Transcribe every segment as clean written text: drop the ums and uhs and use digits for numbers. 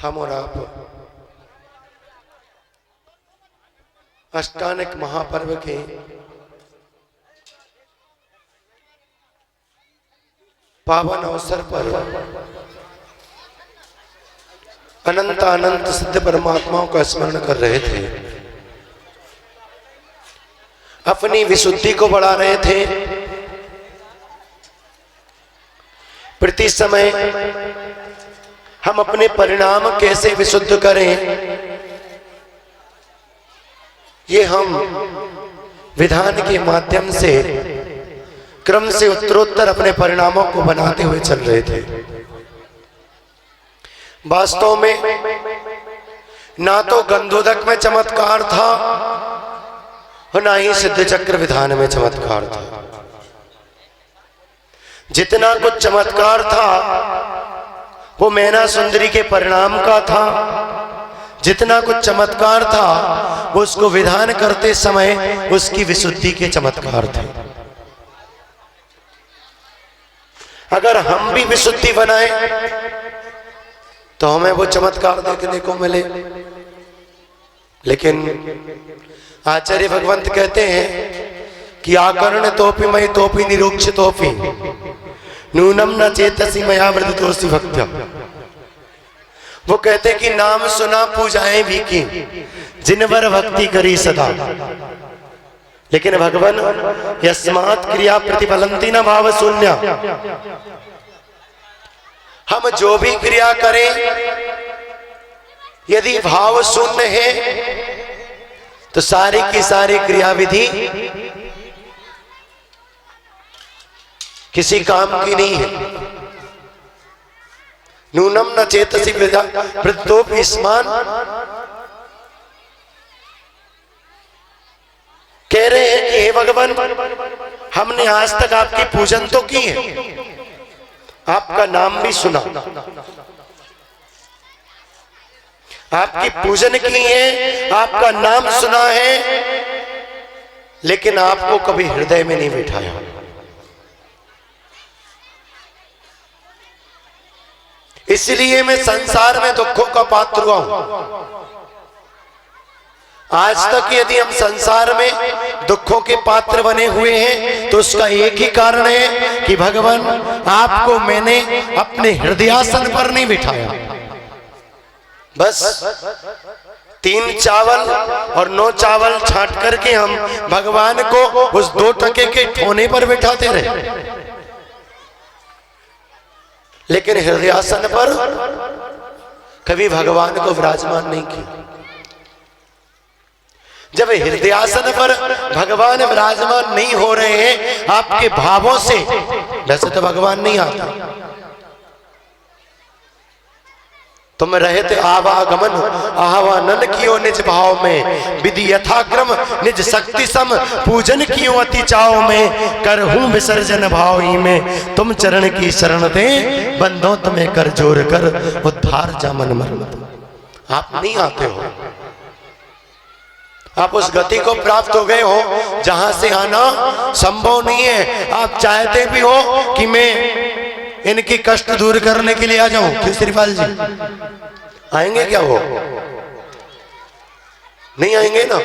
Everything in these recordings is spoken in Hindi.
हम और आप अष्टानक महापर्व के पावन अवसर पर अनंत अनंत सिद्ध परमात्माओं का स्मरण कर रहे थे, अपनी विशुद्धि को बढ़ा रहे थे। प्रति समय हम अपने परिणाम कैसे विशुद्ध करें, ये हम विधान के माध्यम से क्रम से उत्तरोत्तर अपने परिणामों को बनाते हुए चल रहे थे। वास्तव में ना तो गंधोदक में चमत्कार था और ना ही सिद्ध चक्र विधान में चमत्कार था। जितना कुछ चमत्कार था वो मैना सुंदरी के परिणाम का था। जितना कुछ चमत्कार था वो उसको विधान करते समय उसकी विशुद्धि के चमत्कार थे। अगर हम भी विशुद्धि बनाए तो हमें वो चमत्कार देखने को मिले। लेकिन आचार्य भगवंत कहते हैं कि आकर्ण तोपि मई तोपि निरुक्ष तोपि नूनम न चेतसी मया वृद्धतोषि भक्त्या। वो कहते कि नाम सुना पूजाएं भी की, जिनवर भक्ति करी सदा, लेकिन भगवान यस्मात् क्रिया प्रतिफलंती न भाव शून्य। हम जो भी क्रिया करें यदि भाव शून्य है तो सारी की सारी क्रिया विधि किसी काम की नहीं है। नूनम न चेतसी वृद्धोपि स्मान। कह रहे हैं कि हे भगवान, हमने आज तक आपकी पूजन तो की है, आपका नाम भी सुना, आपकी पूजन की है, आपका नाम सुना है, लेकिन आपको कभी हृदय में नहीं बिठाया। इसलिए मैं संसार में दुखों का पात्र हुआ हूं। आज तक यदि हम संसार में दुखों के पात्र बने हुए हैं तो उसका एक ही कारण है कि भगवान आपको मैंने अपने हृदयासन पर नहीं बिठाया। बस 3 चावल और 9 चावल छांट करके हम भगवान को उस 2 टके के ठोने पर बिठाते रहे, लेकिन हृदयासन पर कभी भगवान को विराजमान नहीं किया। जब हृदयासन पर भगवान विराजमान नहीं हो रहे हैं आपके भावों से, वैसे तो भगवान नहीं आता। तुम रहते आवागमन आह्वानन कियो निज भाव में, विधि यथाक्रम निज शक्ति सम पूजन कियो अति चाव में, करहूं विसर्जन भाव ही में, तुम चरण की शरण दे बंदो तुम्हें कर जोर कर उद्धार जामन मरमत। आप नहीं आते हो, आप उस गति को प्राप्त हो गए हो जहां से आना संभव नहीं है। आप चाहते भी हो कि मैं इनकी कष्ट दूर करने के लिए आ जाऊं, क्यों श्रीपाल जी? आएंगे क्या वो? नहीं आएंगे ना।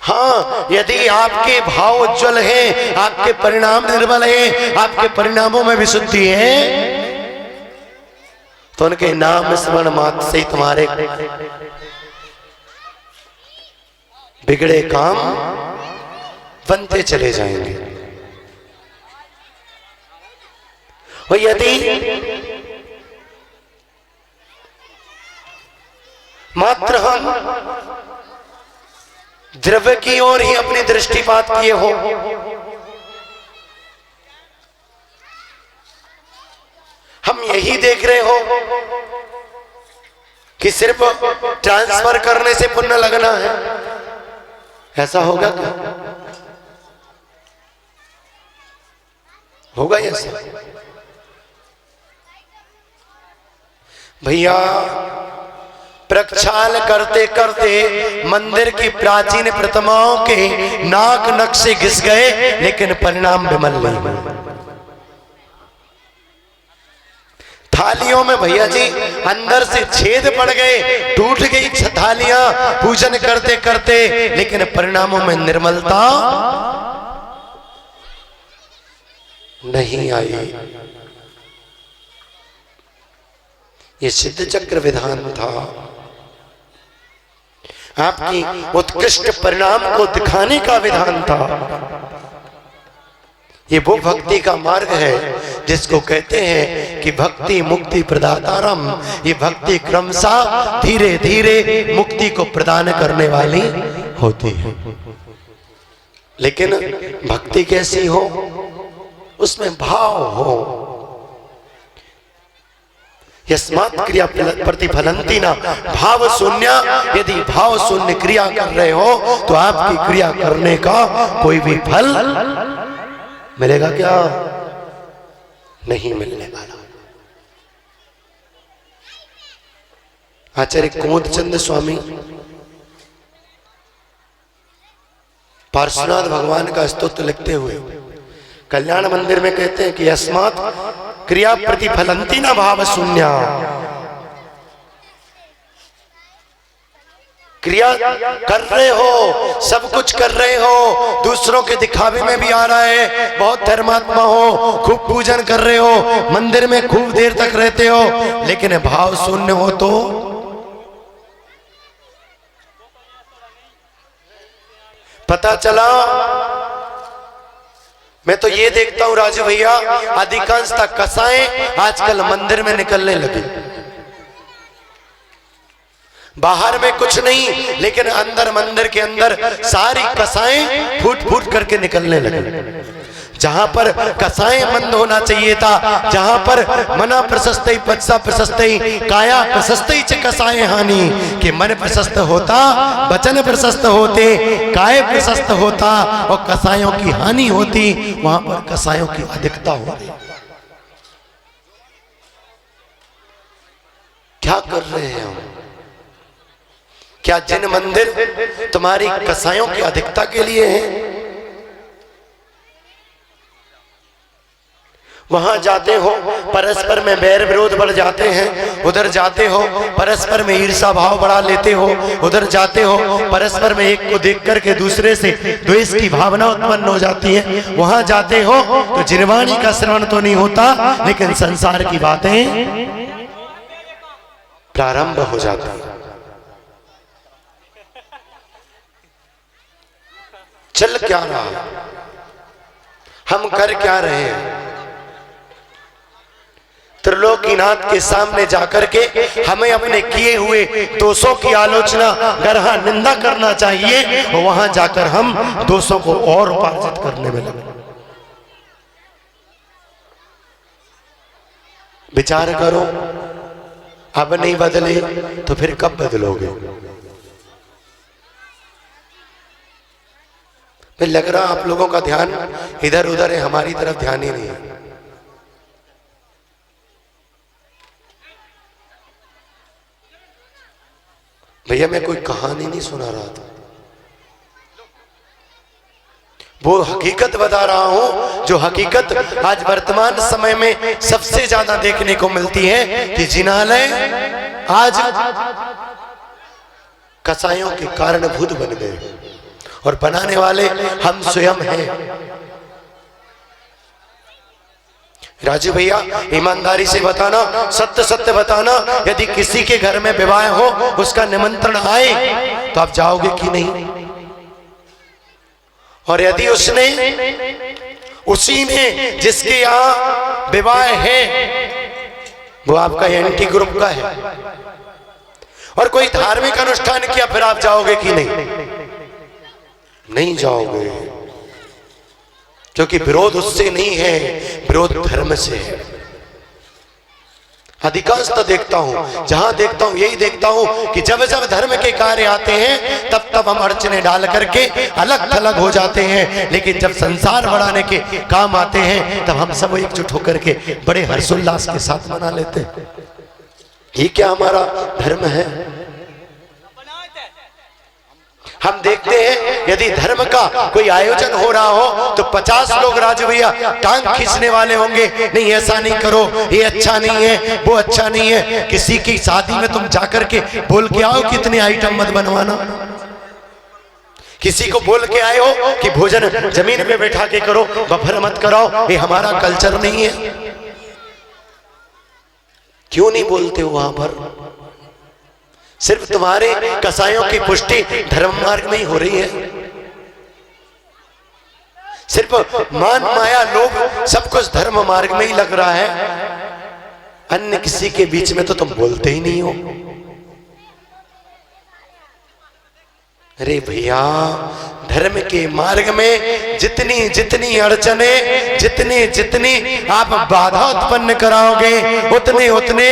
हाँ, यदि आपके भाव उज्जवल हैं, आपके परिणाम निर्मल हैं, आपके परिणामों में विशुद्धि है, तो उनके नाम स्मरण मात्र से ही तुम्हारे बिगड़े काम बनते चले जाएंगे। और यदि मात्र हम द्रव्य की ओर ही अपनी दृष्टिपात किए हो, हम यही देख रहे हो कि सिर्फ ट्रांसफर करने से पुण्य लगना है, ऐसा होगा क्या? होगा ऐसा? भैया, प्रक्षाल करते करते मंदिर की प्राचीन प्रतिमाओं के नाक नक्शे घिस गए, लेकिन परिणाम विमल नहीं। थालियों में भैया जी अंदर से छेद पड़ गए, टूट गई थालियां पूजन करते करते, लेकिन परिणामों में निर्मलता नहीं आई। ये सिद्ध चक्र विधान था, आपकी उत्कृष्ट परिणाम को दिखाने का विधान था। ये वो भक्ति का मार्ग है जिसको कहते हैं कि भक्ति मुक्ति प्रदातारम। ये भक्ति क्रमशः धीरे धीरे मुक्ति को प्रदान करने वाली होती है। लेकिन भक्ति कैसी हो, उसमें भाव हो। यस्मात् क्रिया प्रतिफलंती ना भाव शून्य। यदि भाव शून्य क्रिया कर रहे हो तो आपकी क्रिया करने का कोई भी फल मिलेगा क्या? नहीं मिलने वाला। आचार्य कुमुदचंद स्वामी पार्श्वनाथ भगवान का स्तोत्र लिखते हुए कल्याण मंदिर में कहते हैं कि यस्मात् क्रिया प्रतिफलंती न भाव शून्य। क्रिया कर रहे हो, सब कुछ कर रहे हो, दूसरों के दिखावे में भी आ रहा है, बहुत धर्मात्मा हो, खूब पूजन कर रहे हो, मंदिर में खूब देर तक रहते हो, लेकिन भाव शून्य हो तो पता चला। मैं तो ये देखता हूं राजू भैया, अधिकांशतः कसाएं आजकल मंदिर में निकलने लगी। बाहर में कुछ नहीं, लेकिन अंदर मंदिर के अंदर सारी कसाएं फूट फूट करके निकलने लगी। जहां पर कसाएं मंद होना चाहिए था, जहां पर मना प्रशस्तई पच्चा प्रशस्तई काया प्रशस्तई च कसाएं हानि, कि मन प्रशस्त होता, वचन प्रशस्त होते, काय प्रशस्त होता और कसायों की हानि होती, वहां पर कसायों की अधिकता हो रही। क्या कर रहे हैं हम? क्या जिन मंदिर तुम्हारी कसायों की अधिकता के लिए हैं, वहां जाते हो परस्पर में बैर विरोध बढ़ जाते हैं, उधर जाते हो परस्पर में ईर्षा भाव बढ़ा लेते हो, उधर जाते हो परस्पर में एक को देख करके दूसरे से द्वेष की भावना उत्पन्न हो जाती है, वहां जाते हो तो जिनवाणी का श्रवण तो नहीं होता, लेकिन संसार की बातें प्रारंभ हो जाती है। चल क्या रहा, हम कर क्या रहे हैं? त्रिलोकीनाथ के सामने जाकर के हमें अपने किए हुए दोषों की आलोचना गरहा निंदा करना चाहिए, और वहां जाकर हम दोषों को और उपार्जित करने में लगे। विचार करो, अब नहीं बदले तो फिर कब बदलोगे? फिर लग रहा आप लोगों का ध्यान इधर उधर है, हमारी तरफ ध्यान ही नहीं है। भैया मैं कोई कहानी नहीं सुना रहा था, वो हकीकत बता रहा हूं, जो हकीकत आज वर्तमान समय में सबसे ज्यादा देखने को मिलती है कि जिनालय आज कसाईयों के कारणभूत बन गए और बनाने वाले हम स्वयं हैं। राजू भैया ईमानदारी से बताना, सत्य सत्य बताना, यदि किसी के घर में विवाह हो, उसका निमंत्रण आए तो आप जाओगे कि नहीं? और यदि उसने उसी ने जिसके यहाँ विवाह है वो आपका एंटी ग्रुप का है और कोई धार्मिक अनुष्ठान किया, फिर आप जाओगे कि नहीं? नहीं जाओगे, क्योंकि विरोध उससे नहीं है, विरोध धर्म से है। अधिकांश तो देखता हूं, जहां देखता हूं यही देखता हूं कि जब जब धर्म के कार्य आते हैं तब तब हम अड़चने डाल करके अलग थलग हो जाते हैं, लेकिन जब संसार बढ़ाने के काम आते हैं तब हम सब एकजुट होकर के बड़े हर्षोल्लास के साथ मना लेते हैं। ये क्या हमारा धर्म है? हम देखते हैं यदि धर्म का कोई आयोजन हो रहा हो तो 50 लोग राजू भैया टांग खींचने वाले होंगे, नहीं ऐसा नहीं करो, ये अच्छा नहीं है, वो अच्छा नहीं है। किसी की शादी में तुम जाकर के बोल के आओ कितने आइटम मत बनवाना। किसी को बोल के आए हो कि भोजन जमीन पे बैठा के करो, बफर मत कराओ, ये हमारा कल्चर नहीं है। क्यों नहीं बोलते हो वहां पर? सिर्फ तुम्हारे कसायों की पुष्टि धर्म मार्ग में ही हो रही है। सिर्फ मान माया लोभ सब कुछ धर्म मार्ग में ही लग रहा है, अन्य किसी के बीच में तो तुम बोलते ही नहीं हो। अरे भैया, धर्म के मार्ग में जितनी जितनी अड़चने, जितनी जितनी आप बाधा उत्पन्न कराओगे, उतने उतने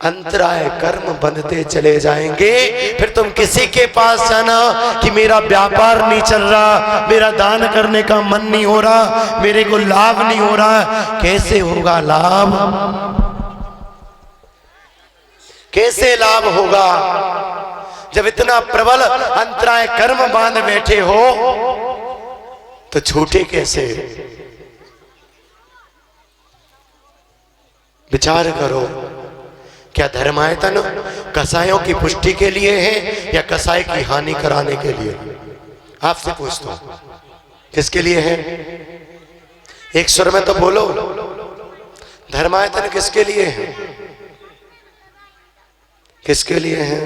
अंतराय कर्म बनते चले जाएंगे। फिर तुम किसी के पास जाना कि मेरा व्यापार नहीं चल रहा, मेरा दान करने का मन नहीं हो रहा, मेरे को लाभ नहीं हो रहा। कैसे होगा लाभ? कैसे लाभ होगा जब इतना प्रबल अंतराय कर्म बांध बैठे हो? तो छूटे कैसे? विचार करो, क्या धर्मायतन कसायों की पुष्टि के लिए है या कसाई की हानि कराने के लिए? आपसे पूछता हूं, किसके लिए है? एक स्वर में तो बोलो, धर्मायतन किसके लिए है? किसके लिए है?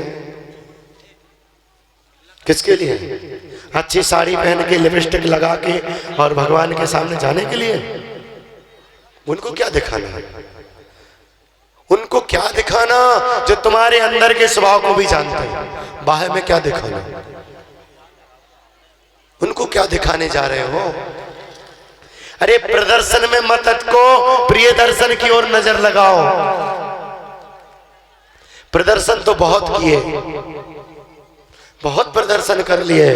किसके लिए है? अच्छी साड़ी पहन के लिपस्टिक लगा के और भगवान के सामने जाने के लिए? उनको क्या दिखाना है? उनको क्या दिखाना जो तुम्हारे अंदर के स्वभाव को भी जानते हैं? बाहर में क्या दिखाना? उनको क्या दिखाने जा रहे हो? अरे प्रदर्शन में मत अटको, प्रिय दर्शन की ओर नजर लगाओ। प्रदर्शन तो बहुत किए, बहुत प्रदर्शन कर लिए,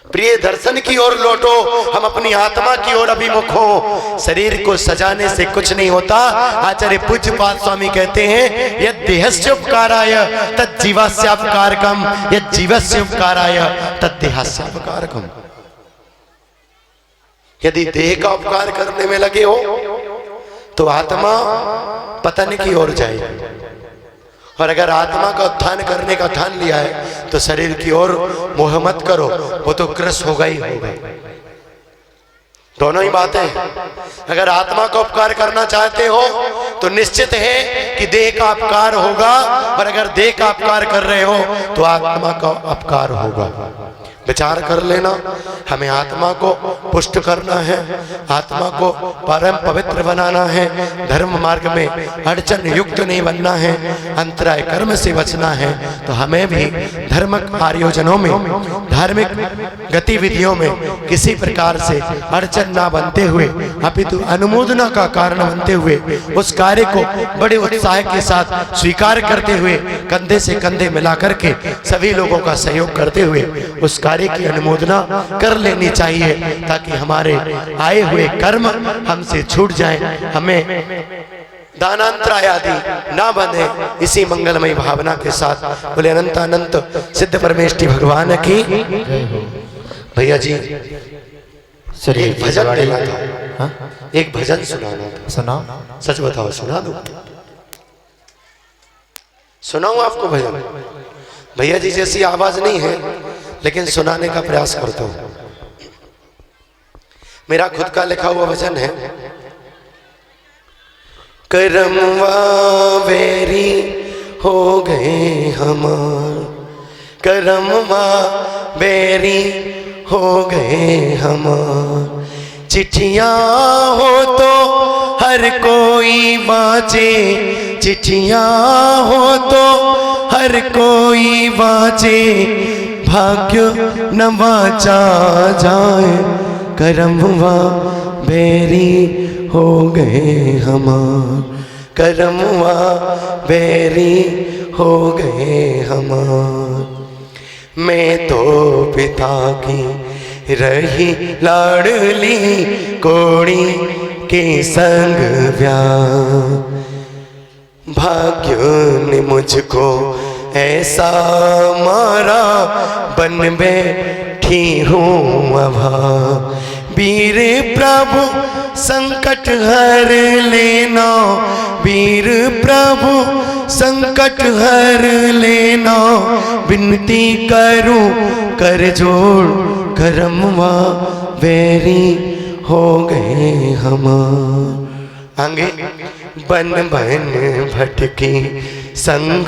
प्रिय दर्शन की ओर लौटो। हम अपनी आत्मा की ओर अभिमुख हो। शरीर को सजाने से कुछ नहीं होता। आचार्य पूज्यपाद स्वामी कहते हैं, यद देहस्य उपकाराय तद जीवस्य अपकारकम, यद जीवस्य उपकाराय तद देहस्य अपकारकम। यदि देह का उपकार करने में लगे हो तो आत्मा पतन की ओर जाएगी, और अगर आत्मा का उत्थान करने का ठान लिया है तो शरीर की ओर मोह मत करो, वो तो क्रश होगा ही होगा। दोनों ही बातें। अगर आत्मा का उपकार करना चाहते हो तो निश्चित है कि देह का अपकार होगा, और अगर देह का अपकार कर रहे हो तो आत्मा का अपकार होगा। विचार कर लेना, हमें आत्मा को पुष्ट करना है, आत्मा को परम पवित्र बनाना है, धर्म मार्ग में अड़चन युक्त नहीं बनना है, अंतराय कर्म से बचना है। तो हमें भी धर्म आयोजनों में, धार्मिक गतिविधियों में किसी प्रकार से अड़चन ना बनते हुए, अपितु अनुमोदना का कारण बनते हुए उस कार्य को बड़े उत्साह के साथ स्वीकार करते हुए, कंधे से कंधे मिलाकर के सभी लोगों का सहयोग करते हुए उस कार्य की अनुमोदना कर लेनी चाहिए, ताकि हमारे आए हुए कर्म हमसे छूट जाएं, हमें दानांतराय आदि ना बने। इसी मंगलमय भावना के साथ बोले अनंत अनंत सिद्ध परमेष्टि भगवान की। भैया जी एक भजन देना था, एक भजन सुनाना था। सुनाओ। सच बताओ, सुना दो? सुनाऊं आपको भजन? भैया जी जैसी आवाज नहीं है, लेकिन सुनाने का प्रयास करता हूं। मेरा खुद का लिखा हुआ भजन है। करमवा वेरी हो गए हमार, करमवा वेरी हो गए हमार। चिट्ठियां हो तो हर कोई बाँचे, चिट्ठियां हो तो हर कोई बाँचे, भाग्य न बाँचा जाए, करमवा बेरी हो गए हमार, करमवा बेरी हो गए हमार। मैं तो पिता की रही लाडली कोड़ी के संग ब्याह, भाग्य ने मुझको ऐसा मारा बन बैठी हूँ अभा। वीर प्रभु संकट हर लेना, वीर प्रभु संकट हर लेना, विनती करूं कर जोड़ करमवा बैरी हो गए हम। आगे बन बन भटके संग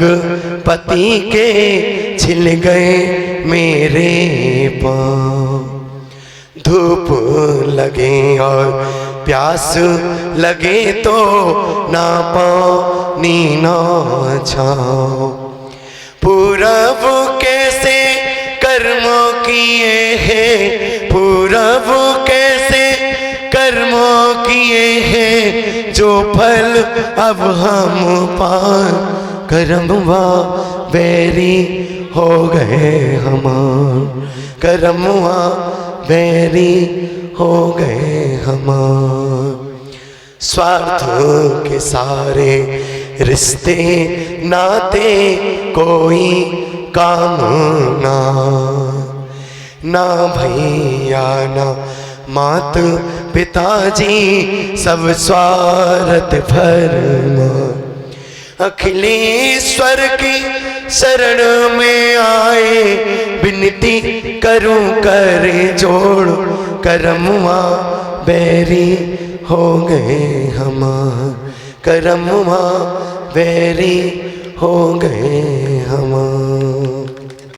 पति के छिल गए मेरे पाँव। धूप लगे और प्यास लगे तो ना पानी ना छाओ। पूरब कैसे कर्मों किए हैं, पूरब कैसे कर्मों किए हैं, जो फल अब हम पाए करमवा बैरी हो गए हमार। करमवा बैरी हो गए हमार। स्वार्थ के सारे रिश्ते नाते कोई काम ना, ना भैया ना मात पिताजी सब स्वार्थ भरमा। अखिलेश्वर की शरण में आए विनती करूं कर जोड़ करमवा बैरी हो गए हमार। करमवा बैरी हो गए